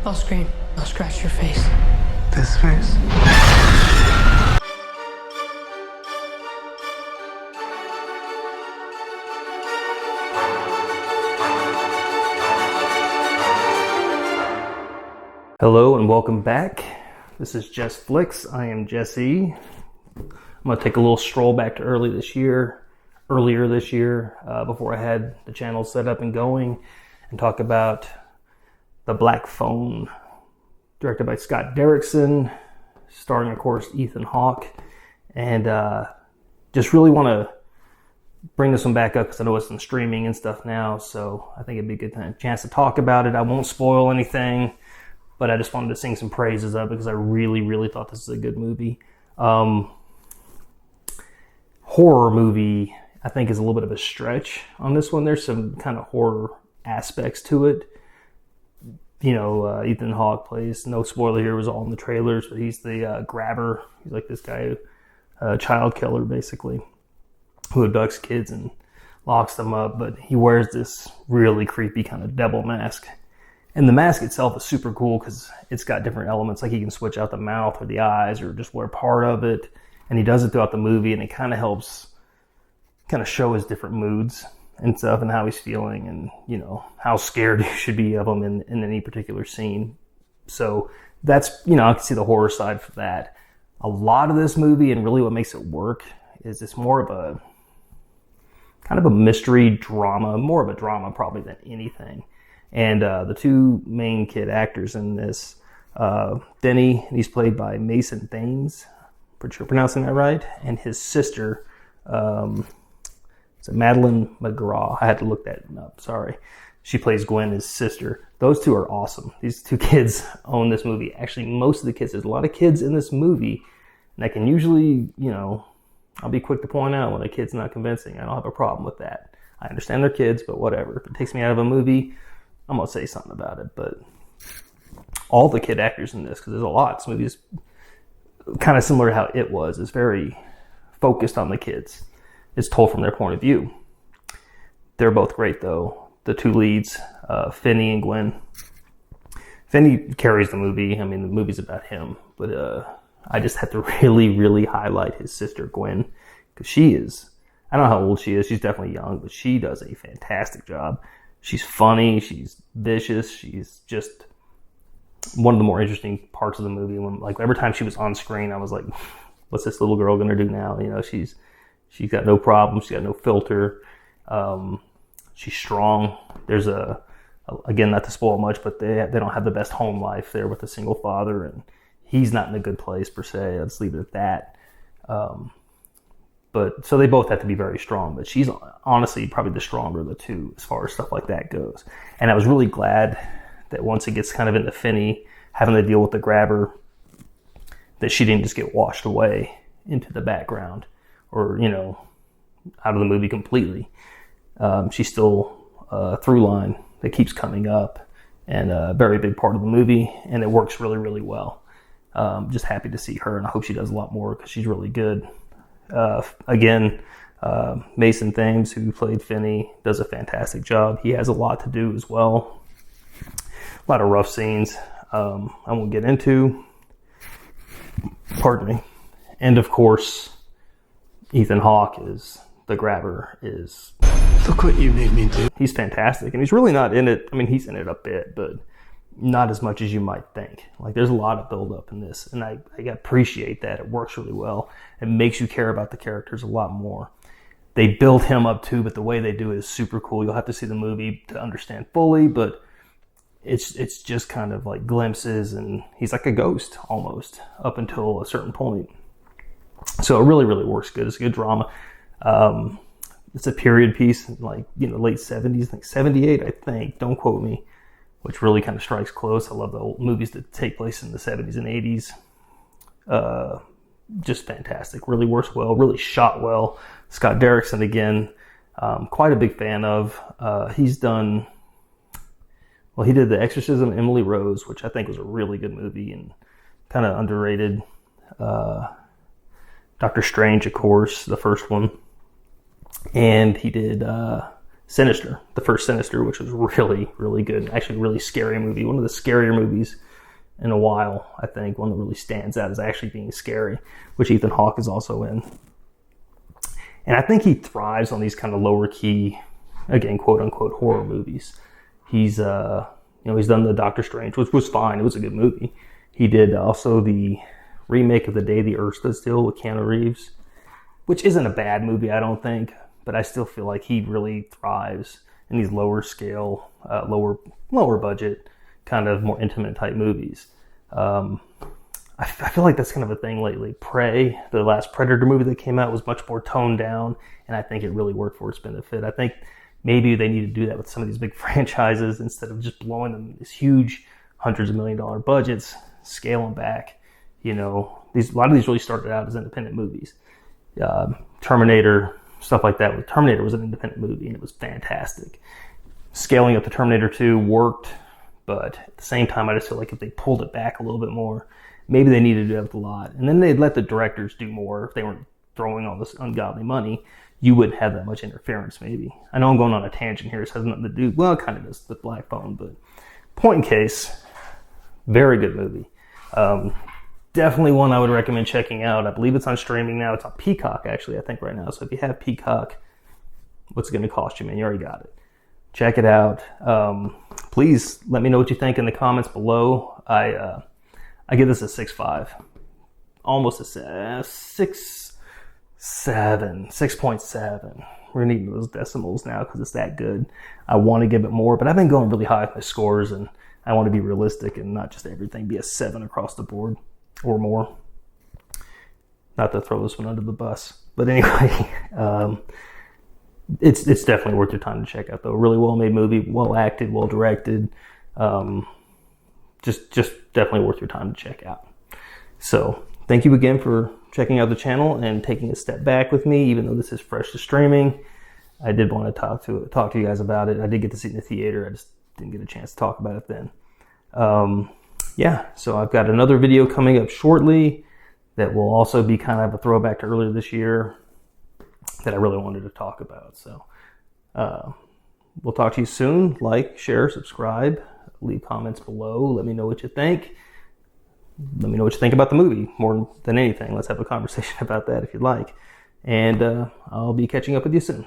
I'll scream. I'll scratch your face. This face? Hello and welcome back. This is Jess Flicks. I am Jesse. I'm going to take a little stroll back to earlier this year, before I had the channel set up and going, and talk about The Black Phone, directed by Scott Derrickson, starring, of course, Ethan Hawke. And just really want to bring this one back up because I know it's in streaming and stuff now, so I think it'd be a good chance to talk about it. I won't spoil anything, but I just wanted to sing some praises of it because I really, really thought this was a good movie. Horror movie, I think, is a little bit of a stretch on this one. There's some kind of horror aspects to it. You know, Ethan Hawke plays, no spoiler here, it was all in the trailers, but he's the grabber. He's like this guy, child killer, basically, who abducts kids and locks them up. But he wears this really creepy kind of devil mask. And the mask itself is super cool because it's got different elements. Like he can switch out the mouth or the eyes or just wear part of it. And he does it throughout the movie, and it kind of helps kind of show his different moods and stuff and how he's feeling and, you know, how scared you should be of him in any particular scene. So that's, you know, I can see the horror side for that. A lot of this movie, and really what makes it work, is it's more of a kind of a mystery drama, more of a drama probably than anything. And the two main kid actors in this, Denny, he's played by Mason Thames, pretty sure I'm pronouncing that right, and his sister, it's Madeline McGraw. I had to look that up, sorry. She plays Gwen, his sister. Those two are awesome. These two kids own this movie. Actually, most of the kids, there's a lot of kids in this movie, and I can usually, you know, I'll be quick to point out when a kid's not convincing. I don't have a problem with that. I understand they're kids, but whatever. If it takes me out of a movie, I'm going to say something about it. But all the kid actors in this, because there's a lot. This movie is kind of similar to how It was. It's very focused on the kids. It's told from their point of view. They're both great, though. The two leads, Finney and Gwen. Finney carries the movie. I mean, the movie's about him. But I just had to really, really highlight his sister, Gwen. Because she is, I don't know how old she is. She's definitely young. But she does a fantastic job. She's funny. She's vicious. She's just one of the more interesting parts of the movie. When, like, every time she was on screen, I was like, what's this little girl going to do now? You know, she's got no problem. She's got no filter. She's strong. There's again, not to spoil much, but they don't have the best home life there with a single father, and he's not in a good place per se. Let's leave it at that. But so they both have to be very strong, but she's honestly probably the stronger of the two as far as stuff like that goes. And I was really glad that once it gets kind of into Finney having to deal with the grabber, that she didn't just get washed away into the background or, you know, out of the movie completely. She's still a through line that keeps coming up and a very big part of the movie, and it works really, really well. Just happy to see her, and I hope she does a lot more because she's really good. Again, Mason Thames, who played Finney, does a fantastic job. He has a lot to do as well. A lot of rough scenes I won't get into. Pardon me. And of course, Ethan Hawke is the grabber. Look what you made me do. He's fantastic, and he's really not in it. I mean, he's in it a bit, but not as much as you might think. Like, there's a lot of build up in this, and I appreciate that. It works really well. It makes you care about the characters a lot more. They build him up too, but the way they do it is super cool. You'll have to see the movie to understand fully, but it's just kind of like glimpses, and he's like a ghost almost up until a certain point. So it really, really works good. It's a good drama. It's a period piece, like, you know, late 70s, like 78, I think. Don't quote me. Which really kind of strikes close. I love the old movies that take place in the 70s and 80s. Just fantastic. Really works well. Really shot well. Scott Derrickson, again, quite a big fan of. He's done, well, he did The Exorcism, Emily Rose, which I think was a really good movie and kind of underrated. Doctor Strange, of course, the first one. And he did Sinister, the first Sinister, which was really, really good. Actually, really scary movie. One of the scarier movies in a while, I think. One that really stands out as actually being scary, which Ethan Hawke is also in. And I think he thrives on these kind of lower key, again, quote unquote, horror movies. He's, he's done the Doctor Strange, which was fine. It was a good movie. He did also the remake of The Day the Earth Stood Still with Keanu Reeves, which isn't a bad movie, I don't think, but I still feel like he really thrives in these lower scale, lower budget, kind of more intimate type movies. I feel like that's kind of a thing lately. Prey, the last Predator movie that came out, was much more toned down, and I think it really worked for its benefit. I think maybe they need to do that with some of these big franchises instead of just blowing them these huge hundreds of $1 million budgets, scale them back. A lot of these really started out as independent movies. Terminator, stuff like that. Terminator was an independent movie, and it was fantastic. Scaling up the Terminator 2 worked, but at the same time, I just feel like if they pulled it back a little bit more, maybe they needed to do that with a lot. And then they'd let the directors do more. If they weren't throwing all this ungodly money, you wouldn't have that much interference, maybe. I know I'm going on a tangent here. It has nothing to do, well, it kind of does with Black Phone, but point in case, very good movie. Definitely one I would recommend checking out. I believe it's on streaming now. It's on Peacock, actually, I think, right now. So if you have Peacock, what's it going to cost you, man? You already got it. Check it out. Please let me know what you think in the comments below. I give this a 6.5. Almost a 6.7. We're needing those decimals now because it's that good. I want to give it more, but I've been going really high with my scores, and I want to be realistic and not just everything be a 7 across the board or more. Not to throw this one under the bus, but anyway, it's definitely worth your time to check out, though. Really well made movie, well acted, well directed. Just definitely worth your time to check out. So thank you again for checking out the channel and taking a step back with me, even though this is fresh to streaming. I did want to talk to you guys about it. I did get to see it in the theater. I just didn't get a chance to talk about it then. So I've got another video coming up shortly that will also be kind of a throwback to earlier this year that I really wanted to talk about. So we'll talk to you soon. Like, share, subscribe, leave comments below. Let me know what you think. Let me know what you think about the movie more than anything. Let's have a conversation about that if you'd like. And I'll be catching up with you soon.